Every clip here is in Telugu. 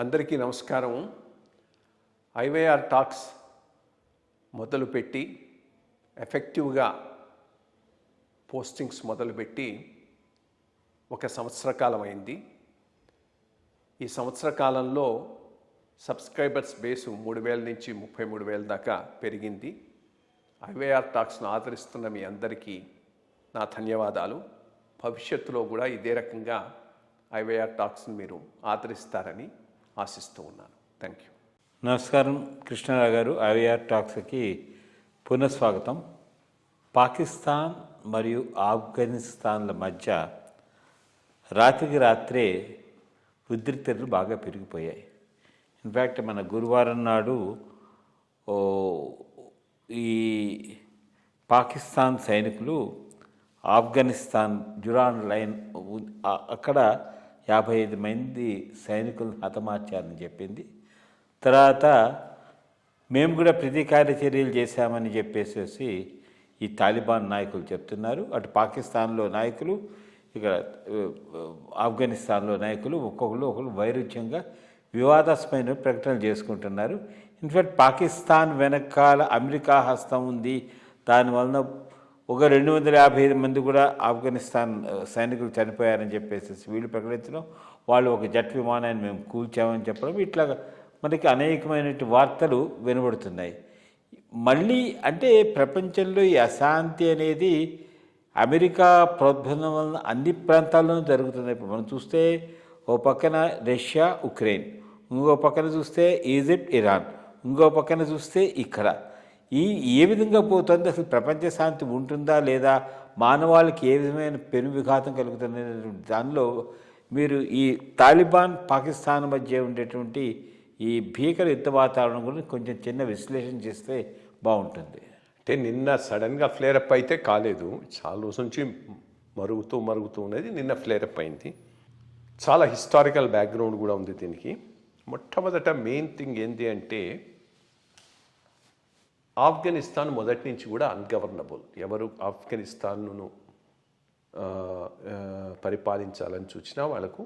అందరికీ నమస్కారం. ఐవైఆర్ టాక్స్ మొదలుపెట్టి ఎఫెక్టివ్గా పోస్టింగ్స్ మొదలుపెట్టి ఒక సంవత్సర కాలం అయింది. ఈ సంవత్సర కాలంలో సబ్స్క్రైబర్స్ బేసు 3,000 నుంచి 33,000 దాకా పెరిగింది. ఐవైఆర్ టాక్స్ను ఆదరిస్తున్న మీ అందరికీ నా ధన్యవాదాలు. భవిష్యత్తులో కూడా ఇదే రకంగా ఐవైఆర్ టాక్స్ని మీరు ఆదరిస్తారని ఆశిస్తూ ఉన్నాను. Thank you. నమస్కారం కృష్ణారావు గారు. ఐవైఆర్ టాక్స్కి పునఃస్వాగతం. పాకిస్తాన్ మరియు ఆఫ్ఘనిస్తాన్ల మధ్య రాత్రికి రాత్రే ఉద్రిక్తతలు బాగా పెరిగిపోయాయి. ఇన్ఫ్యాక్ట్ మన గురువారం నాడు ఈ పాకిస్తాన్ సైనికులు ఆఫ్ఘనిస్తాన్ జురాన్ లైన్ అక్కడ 55 మంది సైనికులను హతమార్చారని చెప్పింది. తర్వాత మేము కూడా ప్రతీకార చర్యలు చేశామని చెప్పేసి ఈ తాలిబాన్ నాయకులు చెప్తున్నారు. అటు పాకిస్తాన్లో నాయకులు, ఇక ఆఫ్ఘనిస్తాన్లో నాయకులు ఒకరు వైరుధ్యంగా వివాదాస్పదమైన ప్రకటనలు చేసుకుంటున్నారు. ఇన్ఫ్యాక్ట్ పాకిస్తాన్ వెనకాల అమెరికా హస్తం ఉంది, దానివలన ఒక 255 మంది కూడా ఆఫ్ఘనిస్తాన్ సైనికులు చనిపోయారని చెప్పేసి వీళ్ళు ప్రకటించడం, వాళ్ళు ఒక జెట్ విమానాన్ని మేము కూల్చామని చెప్పడం, ఇట్లా మనకి అనేకమైన వార్తలు వినబడుతున్నాయి. మళ్ళీ అంటే ప్రపంచంలో ఈ అశాంతి అనేది అమెరికా ప్రోద్బలం వలన అన్ని ప్రాంతాల్లోనూ జరుగుతుంది. ఇప్పుడు మనం చూస్తే ఓ పక్కన రష్యా ఉక్రెయిన్, ఇంకో పక్కన చూస్తే ఈజిప్ట్ ఇరాన్, ఇంకో పక్కన చూస్తే ఇక్కడ ఏ విధంగా పోతుంది, అసలు ప్రపంచ శాంతి ఉంటుందా లేదా, మానవాళికి ఏ విధమైన పెను విఘాతం కలుగుతుంది దానిలో మీరు ఈ తాలిబాన్ పాకిస్తాన్ మధ్య ఉండేటువంటి ఈ భీకర యుద్ధ వాతావరణం గురించి కొంచెం చిన్న విశ్లేషణ చేస్తే బాగుంటుంది. అంటే నిన్న సడన్గా ఫ్లేరప్ అయితే కాలేదు, చాలా రోజుల నుంచి మరుగుతూ ఉన్నది. నిన్న ఫ్లేరప్ అయింది. చాలా హిస్టారికల్ బ్యాక్గ్రౌండ్ కూడా ఉంది దీనికి. మొట్టమొదట మెయిన్ థింగ్ ఏంటి అంటే ఆఫ్ఘనిస్తాన్ మొదటి నుంచి కూడా అన్గవర్నబుల్. ఎవరు ఆఫ్ఘనిస్తాన్ను పరిపాలించాలని చూసినా వాళ్ళకు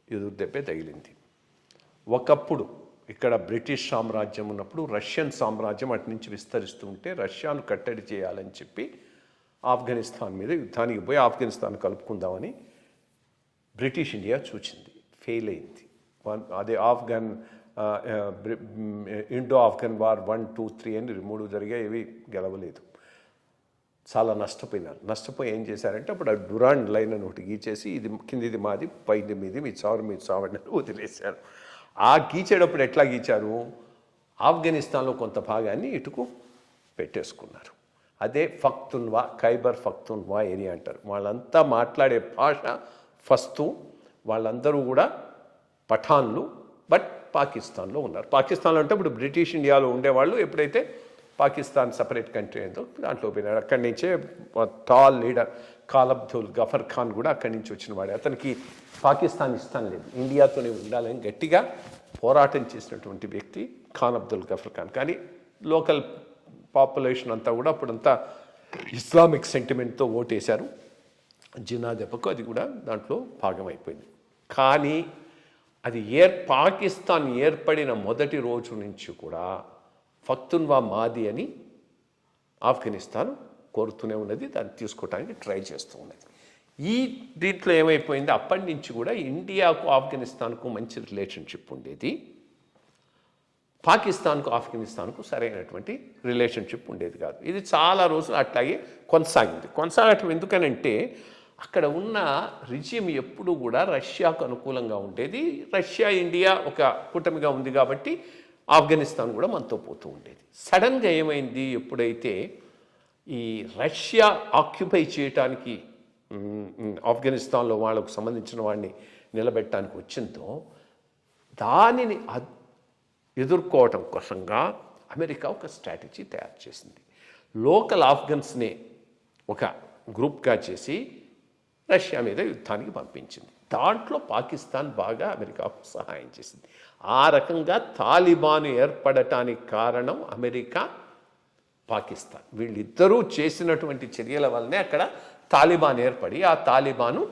ఎదురు దెబ్బే తగిలింది. ఒకప్పుడు ఇక్కడ బ్రిటిష్ సామ్రాజ్యం ఉన్నప్పుడు రష్యన్ సామ్రాజ్యం అటు నుంచి విస్తరిస్తూ ఉంటే రష్యాను కట్టడి చేయాలని చెప్పి ఆఫ్ఘనిస్తాన్ మీద యుద్ధానికి పోయి ఆఫ్ఘనిస్తాన్ కలుపుకుందామని బ్రిటిష్ ఇండియా చూచింది, ఫెయిల్ అయింది. అదే ఇండో ఆఫ్ఘన్ వార్ 1, 2, 3 అని 3 జరిగాయి. ఇవి గెలవలేదు, చాలా నష్టపోయినారు. నష్టపోయి ఏం చేశారంటే అప్పుడు ఆ డురాన్ లైన్ అని ఒకటి గీచేసి ఇది కిందిది మాది, పైది మీది, మీ చావండి వదిలేశారు. ఆ గీచేటప్పుడు ఎట్లా గీచారు, ఆఫ్ఘనిస్తాన్లో కొంత భాగాన్ని ఇటుకు పెట్టేసుకున్నారు. అదే ఫఖ్తున్వా, ఖైబర్ పఖ్తూన్ఖ్వా ఏరియా అంటారు. వాళ్ళంతా మాట్లాడే భాష ఫస్తు. వాళ్ళందరూ కూడా పఠాన్లు, బట్ పాకిస్తాన్లో ఉన్నారు. పాకిస్తాన్లో అంటే ఇప్పుడు బ్రిటిష్ ఇండియాలో ఉండేవాళ్ళు ఎప్పుడైతే పాకిస్తాన్ సపరేట్ కంట్రీ అయిందో దాంట్లో పోయినారు. అక్కడి నుంచే టాల్ లీడర్ ఖాన్ అబ్దుల్ గఫర్ ఖాన్ కూడా అక్కడి నుంచి వచ్చిన వాడే. అతనికి పాకిస్తాన్ ఇష్టం లేదు, ఇండియాతోనే ఉండాలని గట్టిగా పోరాటం చేసినటువంటి వ్యక్తి ఖాన్ అబ్దుల్ గఫర్ ఖాన్. కానీ లోకల్ పాపులేషన్ అంతా కూడా అప్పుడంతా ఇస్లామిక్ సెంటిమెంట్తో ఓటేశారు. జిన్నా దెబ్బకు అది కూడా దాంట్లో భాగమైపోయింది. కానీ అది పాకిస్తాన్ ఏర్పడిన మొదటి రోజు నుంచి కూడా పఖ్తూన్ఖ్వా మాది అని ఆఫ్ఘనిస్తాన్ కోరుతూనే ఉన్నది, దాన్ని తీసుకోవడానికి ట్రై చేస్తూ ఉన్నది. ఈ దీంట్లో ఏమైపోయింది, అప్పటి నుంచి కూడా ఇండియాకు ఆఫ్ఘనిస్తాన్కు మంచి రిలేషన్షిప్ ఉండేది, పాకిస్తాన్కు ఆఫ్ఘనిస్తాన్కు సరైనటువంటి రిలేషన్షిప్ ఉండేది కాదు. ఇది చాలా రోజులు అట్లాగే కొనసాగటం ఎందుకనంటే అక్కడ ఉన్న రిజిమ్ ఎప్పుడు కూడా రష్యాకు అనుకూలంగా ఉండేది. రష్యా ఇండియా ఒక కూటమిగా ఉంది కాబట్టి ఆఫ్ఘనిస్తాన్ కూడా మనతో పోతూ ఉండేది. సడన్గా ఏమైంది, ఎప్పుడైతే ఈ రష్యా ఆక్యుపై చేయటానికి ఆఫ్ఘనిస్తాన్లో వాళ్ళకు సంబంధించిన వాడిని నిలబెట్టడానికి వచ్చిందో దానిని ఎదుర్కోవటం కోసంగా అమెరికా ఒక స్ట్రాటజీ తయారు చేసింది. లోకల్ ఆఫ్ఘన్స్ని ఒక గ్రూప్గా చేసి రష్యా మీద యుద్ధానికి పంపించింది. దాంట్లో పాకిస్తాన్ బాగా అమెరికాకు సహాయం చేసింది. ఆ రకంగా తాలిబాన్ ఏర్పడటానికి కారణం అమెరికా, పాకిస్తాన్ వీళ్ళిద్దరూ చేసినటువంటి చర్యల వల్లనే అక్కడ తాలిబాన్ ఏర్పడి ఆ తాలిబాను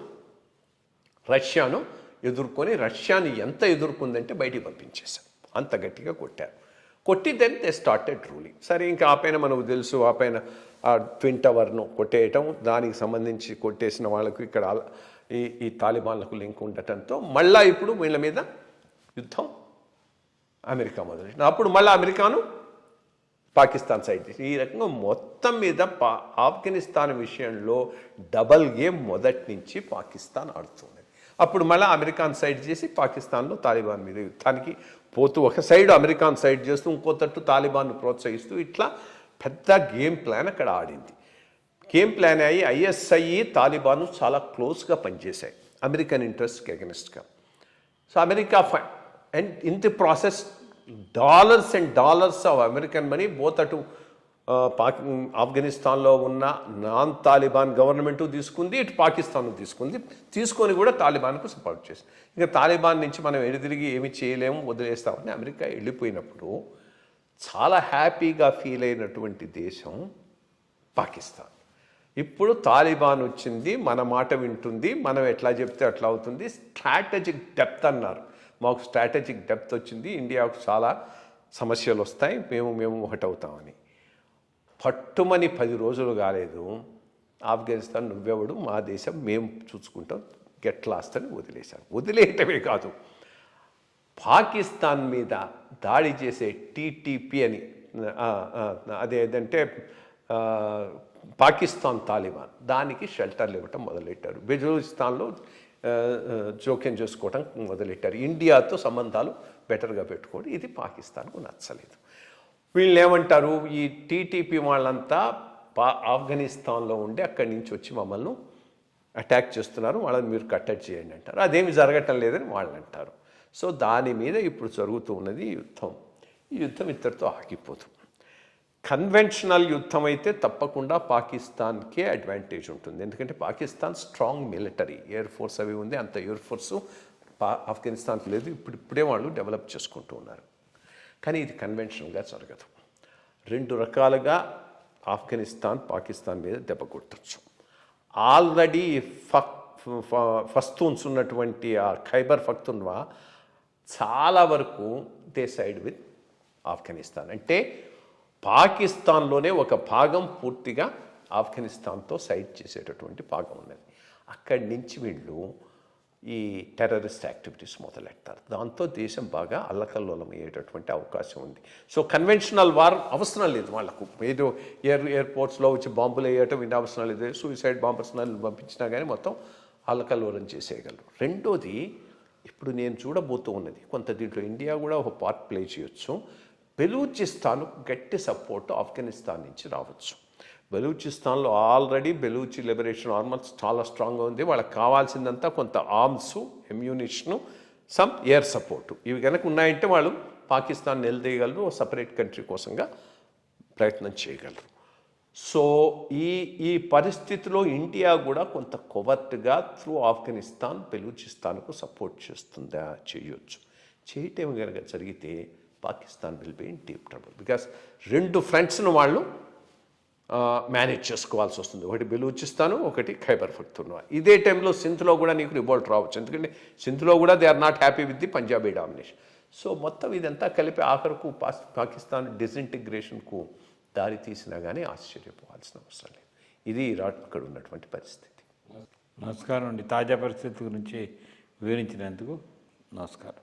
రష్యాను ఎదుర్కొని రష్యాని ఎంత ఎదుర్కొందంటే బయటికి పంపించేశారు, అంత గట్టిగా కొట్టారు. కొట్టి దెన్ దే స్టార్టెడ్ రూలింగ్. సరే ఇంకా ఆ పైన మనకు తెలుసు, ఆ పైన ఆ ట్విన్ టవర్ను కొట్టేయటం, దానికి సంబంధించి కొట్టేసిన వాళ్ళకు ఇక్కడ ఈ తాలిబాన్లకు లింక్ ఉండటంతో మళ్ళా ఇప్పుడు వీళ్ళ మీద యుద్ధం అమెరికా మొదలైంది. అప్పుడు మళ్ళీ అమెరికాను పాకిస్తాన్ సైడ్ చేసి ఈ రకంగా మొత్తం మీద ఆఫ్ఘనిస్తాన్ విషయంలో డబల్ గేమ్ మొదటి నుంచి పాకిస్తాన్ ఆడుతుంది. అప్పుడు మళ్ళీ అమెరికాన్ సైడ్ చేసి పాకిస్తాన్లో తాలిబాన్ మీద యుద్ధానికి పోతూ ఒక సైడ్ అమెరికాన్ సైడ్ చేస్తూ ఇంకో తట్టు తాలిబాన్ను ప్రోత్సహిస్తూ ఇట్లా పెద్ద గేమ్ ప్లాన్ అక్కడ ఆడింది. గేమ్ ప్లాన్ అయ్యి ఐఎస్ఐ తాలిబాను చాలా క్లోజ్గా పనిచేశాయి అమెరికన్ ఇంట్రెస్ట్కి అగెనిస్ట్గా. So America and in the process dollars and dollars of American money both అటు ఆఫ్ఘనిస్తాన్లో ఉన్న నాన్ తాలిబాన్ గవర్నమెంట్ తీసుకుంది, ఇటు పాకిస్తాన్ తీసుకొని కూడా తాలిబాన్కు సపోర్ట్ చేసింది. ఇంకా తాలిబాన్ నుంచి మనం ఎదురుతిరిగి ఏమి చేయలేము, వదిలేస్తామని అమెరికా వెళ్ళిపోయినప్పుడు చాలా హ్యాపీగా ఫీల్ అయినటువంటి దేశం పాకిస్తాన్. ఇప్పుడు తాలిబాన్ వచ్చింది, మన మాట వింటుంది, మనం ఎట్లా చెప్తే అట్లా అవుతుంది. స్ట్రాటజిక్ డెప్త్ అన్నారు, మాకు స్ట్రాటజిక్ డెప్త్ వచ్చింది, ఇండియాకు చాలా సమస్యలు వస్తాయి, మేము ఒకటవుతామని. పట్టుమని 10 రోజులు కాలేదు, ఆఫ్ఘనిస్తాన్ నువ్వెవడు, మా దేశం మేము చూసుకుంటాం, గెట్ లాస్ట్ అని వదిలేశారు. వదిలేయటమే కాదు, పాకిస్తాన్ మీద దాడి చేసే టీటీపీ అని అదేంటంటే పాకిస్తాన్ తాలిబాన్, దానికి షెల్టర్లు ఇవ్వటం మొదలెట్టారు. బెలూచిస్తాన్లో జోక్యం చేసుకోవటం మొదలెట్టారు. ఇండియాతో సంబంధాలు బెటర్గా పెట్టుకోండి. ఇది పాకిస్తాన్కు నచ్చలేదు. వీళ్ళు ఏమంటారు, ఈ టీటీపీ వాళ్ళంతా ఆఫ్ఘనిస్తాన్లో ఉండి అక్కడి నుంచి వచ్చి మమ్మల్ని అటాక్ చేస్తున్నారు, వాళ్ళని మీరు కట్టడి చేయండి అంటారు. అదేమి జరగటం లేదని వాళ్ళు అంటారు. సో దాని మీద ఇప్పుడు జరుగుతూ ఉన్నది యుద్ధం. ఈ యుద్ధం ఇద్దరితో ఆగిపోతుంది. కన్వెన్షనల్ యుద్ధం అయితే తప్పకుండా పాకిస్తాన్కే అడ్వాంటేజ్ ఉంటుంది, ఎందుకంటే Pakistan strong military, air force అవి ఉంది, అంత ఎయిర్ ఫోర్సు ఆఫ్ఘనిస్తాన్కి లేదు. ఇప్పుడే వాళ్ళు డెవలప్ చేసుకుంటూ ఉన్నారు. కానీ ఇది కన్వెన్షనల్గా జరగదు. 2 రకాలుగా ఆఫ్ఘనిస్తాన్ పాకిస్తాన్ మీద దెబ్బ కొట్టచ్చు. ఆల్రెడీ ఫస్తూన్స్ ఉన్నటువంటి ఆ ఖైబర్ పఖ్తూన్వా చాలా వరకు దే సైడ్ విత్ ఆఫ్ఘనిస్తాన్. అంటే పాకిస్తాన్లోనే ఒక భాగం పూర్తిగా ఆఫ్ఘనిస్తాన్తో సైడ్ చేసేటటువంటి భాగం ఉన్నది. అక్కడి నుంచి వీళ్ళు ఈ టెర్రరిస్ట్ యాక్టివిటీస్ మొదలెడతారు. దాంతో దేశం బాగా అల్లకల్లోలం అయ్యేటటువంటి అవకాశం ఉంది. సో కన్వెన్షనల్ వార్ అవసరం లేదు వాళ్ళకు. ఏదో ఎయిర్పోర్ట్స్లో వచ్చి బాంబులు వేయటం ఇది అవసరం లేదు. సూసైడ్ బాంబర్స్ని పంపించినా కానీ మొత్తం అల్లకల్లోలం చేసేయగలరు. రెండోది, ఇప్పుడు నేను చూడబోతూ ఉన్నది కొంత దీంట్లో ఇండియా కూడా ఒక పార్ట్ ప్లే చేయొచ్చు. బెలూచిస్తాన్ గట్టి సపోర్ట్ ఆఫ్ఘనిస్తాన్ నుంచి రావచ్చు. బెలూచిస్తాన్లో ఆల్రెడీ బెలూచి లిబరేషన్ ఆర్మర్స్ చాలా స్ట్రాంగ్గా ఉంది. వాళ్ళకి కావాల్సిందంతా కొంత ఆర్మ్స్, ఎమ్యూనిషను, సమ్ ఎయిర్ సపోర్టు, ఇవి కనుక ఉన్నాయంటే వాళ్ళు పాకిస్తాన్ నిలదీయగలరు, సపరేట్ కంట్రీ కోసంగా ప్రయత్నం చేయగలరు. సో ఈ పరిస్థితిలో ఇండియా కూడా కొంత కొవర్ట్గా త్రూ ఆఫ్ఘనిస్తాన్ బెలూచిస్తాన్కు సపోర్ట్ చేస్తుందా, చేయొచ్చు. చేయటం కనుక జరిగితే Pakistan will be in deep trouble. Because 2 ఫ్రంట్స్ను వాళ్ళు మేనేజ్ చేసుకోవాల్సి వస్తుంది. ఒకటి బెలూచిస్తాను, ఒకటి ఖైబర్ పఖ్తూన్వా. ఇదే టైంలో సింధ్లో కూడా నీకు రివోల్ట్ రావచ్చు, ఎందుకంటే సింధ్లో కూడా they are not happy with the Punjabi domination. So మొత్తం ఇదంతా కలిపి ఆఖరుకు పాకిస్తాన్ డిసింటిగ్రేషన్కు దారి తీసినా కానీ ఆశ్చర్యపోవాల్సిన అవసరం లేదు. ఇది అక్కడ ఉన్నటువంటి పరిస్థితి. నమస్కారం అండి. తాజా పరిస్థితి గురించి వివరించినందుకు నమస్కారం.